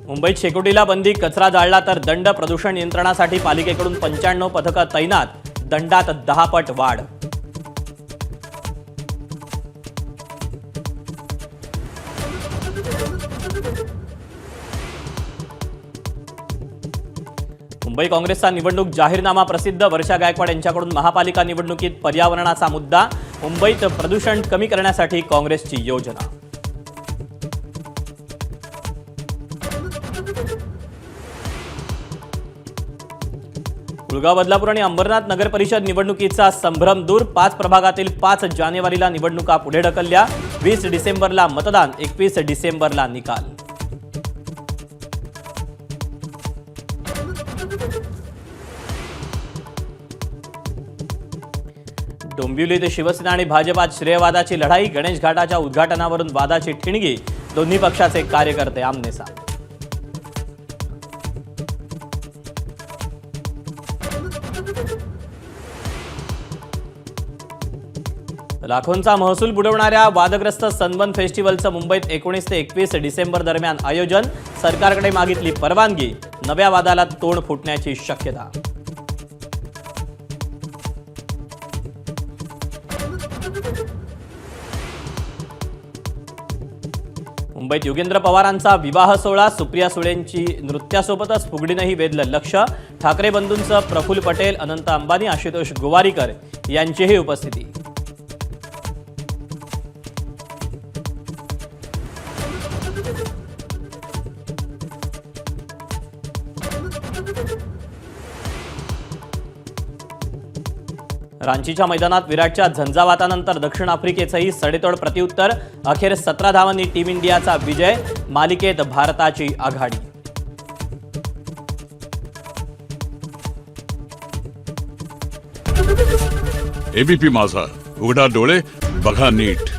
मुंबईत शेकोटीला बंदी, कचरा जाळला तर दंड, प्रदूषण नियंत्रणासाठी पालिकेकडून 95 पथकं तैनात, दंडात 10 पट वाढ. मुंबई काँग्रेसचा निवडणूक जाहीरनामा प्रसिद्ध, वर्षा गायकवाड यांच्याकडून महापालिका निवडणुकीत पर्यावरणाचा मुद्दा, मुंबईत प्रदूषण कमी करण्यासाठी काँग्रेसची योजना. कुळगाव, बदलापूर आणि अंबरनाथ नगर परिषद निवडणुकीचा संभ्रम दूर, 5 प्रभागातील 5 जानेवारीला निवडणुका पुढे ढकलल्या, 20 डिसेंबरला मतदान, 21 डिसेंबरला निकाल. डोंबिवलीत शिवसेना आणि भाजपात श्रेयवादाची लढाई, गणेश घाटाच्या उद्घाटनावरून वादाची ठिणगी, दोन्ही पक्षाचे कार्यकर्ते आमनेसामने. लाखोंचा महसूल बुडवणाऱ्या वादग्रस्त सनबर्न फेस्टिवलचं मुंबईत 19 ते 21 डिसेंबर दरम्यान आयोजन, सरकारकडे मागितली परवानगी, नव्या वादाला तोंड फुटण्याची शक्यता. मुंबईत योगेंद्र पवारांचा विवाह सोहळा, सुप्रिया सुळेंची नृत्यासोबतच फुगडीनंही वेधलं लक्ष, ठाकरे बंधूंचं प्रफुल्ल पटेल, अनंत अंबानी, आशुतोष गोवारीकर यांचीही उपस्थिती. रांचीच्या मैदानात विराटच्या झंझावातानंतर दक्षिण आफ्रिकेचंही सडेतोड प्रत्युत्तर, अखेर 17 धावांनी टीम इंडियाचा विजय, मालिकेत भारताची आघाडी. एबीपी माझा, उघडा डोळे बघा नीट.